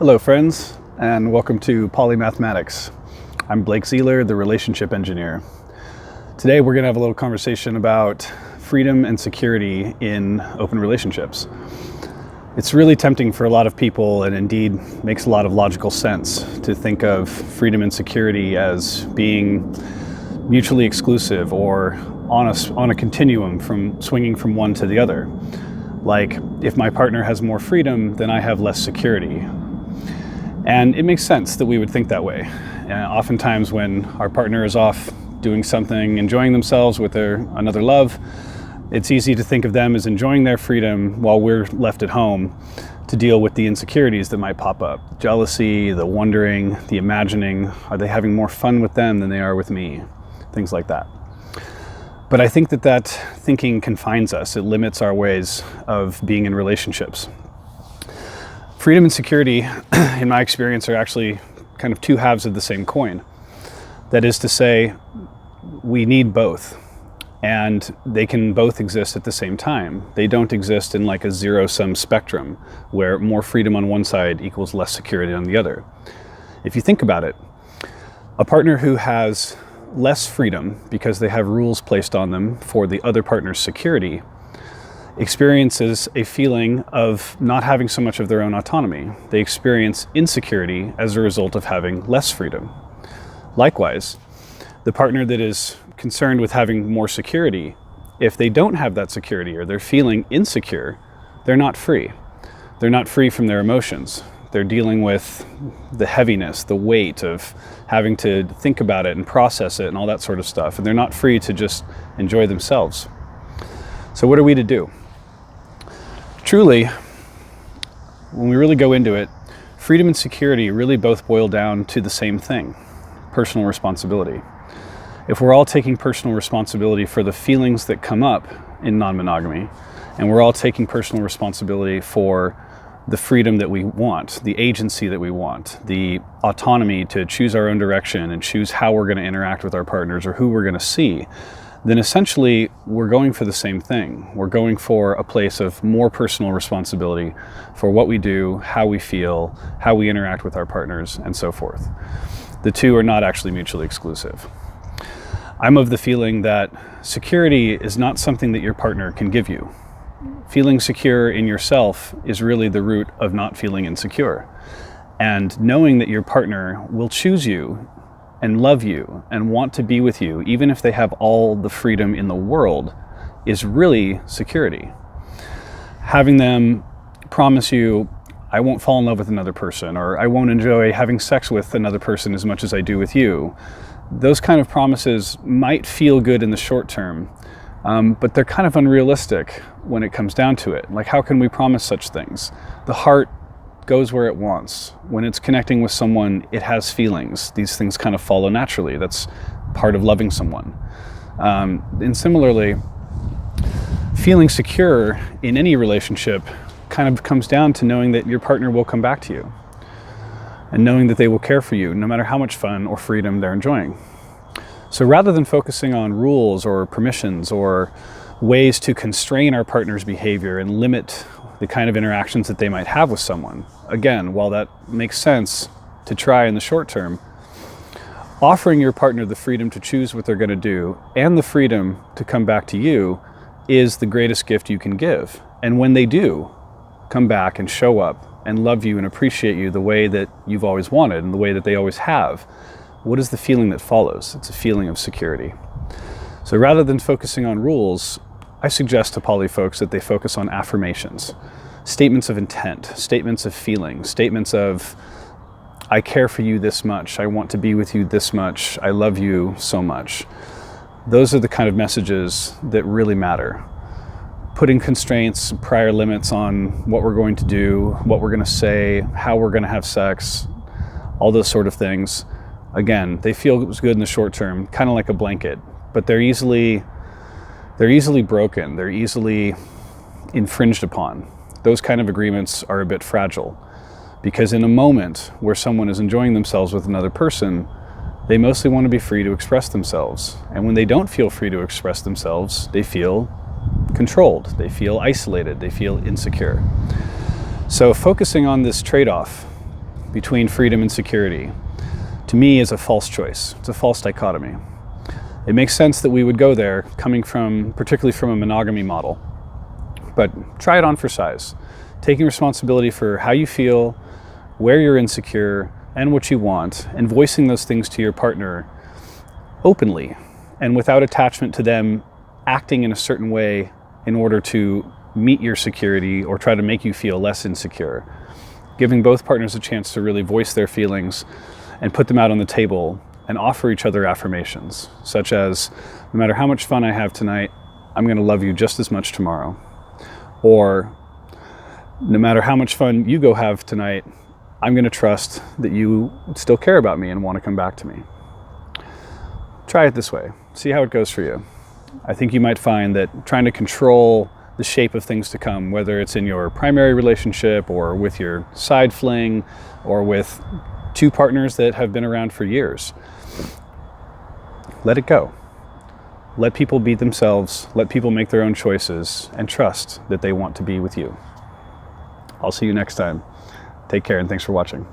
Hello friends, and welcome to Polymathematics. I'm Blake Zeeler, the relationship engineer. Today we're going to have a little conversation about freedom and security in open relationships. It's really tempting for a lot of people, and indeed makes a lot of logical sense, to think of freedom and security as being mutually exclusive or on a continuum, from swinging from one to the other. Like, if my partner has more freedom, then I have less security. And it makes sense that we would think that way. Oftentimes when our partner is off doing something, enjoying themselves with another love, it's easy to think of them as enjoying their freedom while we're left at home to deal with the insecurities that might pop up. Jealousy, the wondering, the imagining, are they having more fun with them than they are with me? Things like that. But I think that thinking confines us. It limits our ways of being in relationships. Freedom and security, in my experience, are actually kind of two halves of the same coin. That is to say, we need both, and they can both exist at the same time. They don't exist in like a zero-sum spectrum where more freedom on one side equals less security on the other. If you think about it, a partner who has less freedom because they have rules placed on them for the other partner's security experiences a feeling of not having so much of their own autonomy. They experience insecurity as a result of having less freedom. Likewise, the partner that is concerned with having more security, if they don't have that security or they're feeling insecure, they're not free. They're not free from their emotions. They're dealing with the heaviness, the weight of having to think about it and process it and all that sort of stuff. And they're not free to just enjoy themselves. So what are we to do? Truly, when we really go into it, freedom and security really both boil down to the same thing: personal responsibility. If we're all taking personal responsibility for the feelings that come up in non-monogamy, and we're all taking personal responsibility for the freedom that we want, the agency that we want, the autonomy to choose our own direction and choose how we're going to interact with our partners or who we're going to see, then essentially we're going for the same thing. We're going for a place of more personal responsibility for what we do, how we feel, how we interact with our partners, and so forth. The two are not actually mutually exclusive. I'm of the feeling that security is not something that your partner can give you. Feeling secure in yourself is really the root of not feeling insecure. And knowing that your partner will choose you and love you and want to be with you, even if they have all the freedom in the world, is really security. Having them promise you, I won't fall in love with another person, or I won't enjoy having sex with another person as much as I do with you. Those kind of promises might feel good in the short term, but they're kind of unrealistic when it comes down to it. Like, how can we promise such things? The heart goes where it wants. When it's connecting with someone, it has feelings. These things kind of follow naturally. That's part of loving someone. And similarly, feeling secure in any relationship kind of comes down to knowing that your partner will come back to you and knowing that they will care for you no matter how much fun or freedom they're enjoying. So rather than focusing on rules or permissions or ways to constrain our partner's behavior and limit the kind of interactions that they might have with someone, again, while that makes sense to try in the short term, offering your partner the freedom to choose what they're going to do and the freedom to come back to you is the greatest gift you can give. And when they do come back and show up and love you and appreciate you the way that you've always wanted and the way that they always have, what is the feeling that follows? It's a feeling of security. So rather than focusing on rules, I suggest to poly folks that they focus on affirmations, statements of intent, statements of feeling, statements of, I care for you this much, I want to be with you this much, I love you so much. Those are the kind of messages that really matter. Putting constraints, prior limits on what we're going to do, what we're going to say, how we're going to have sex, all those sort of things. Again, they feel good in the short term, kind of like a blanket, but they're easily broken. They're easily infringed upon. Those kind of agreements are a bit fragile because in a moment where someone is enjoying themselves with another person, they mostly want to be free to express themselves. And when they don't feel free to express themselves, they feel controlled, they feel isolated, they feel insecure. So focusing on this trade-off between freedom and security, to me, is a false choice. It's a false dichotomy. It makes sense that we would go there, particularly from a monogamy model. But try it on for size. Taking responsibility for how you feel, where you're insecure, and what you want, and voicing those things to your partner openly and without attachment to them acting in a certain way in order to meet your security or try to make you feel less insecure. Giving both partners a chance to really voice their feelings and put them out on the table and offer each other affirmations, such as, no matter how much fun I have tonight, I'm going to love you just as much tomorrow. Or, no matter how much fun you go have tonight, I'm going to trust that you still care about me and want to come back to me. Try it this way. See how it goes for you. I think you might find that trying to control the shape of things to come, whether it's in your primary relationship or with your side fling or with two partners that have been around for years, let it go. Let people be themselves, let people make their own choices, and trust that they want to be with you. I'll see you next time. Take care, and thanks for watching.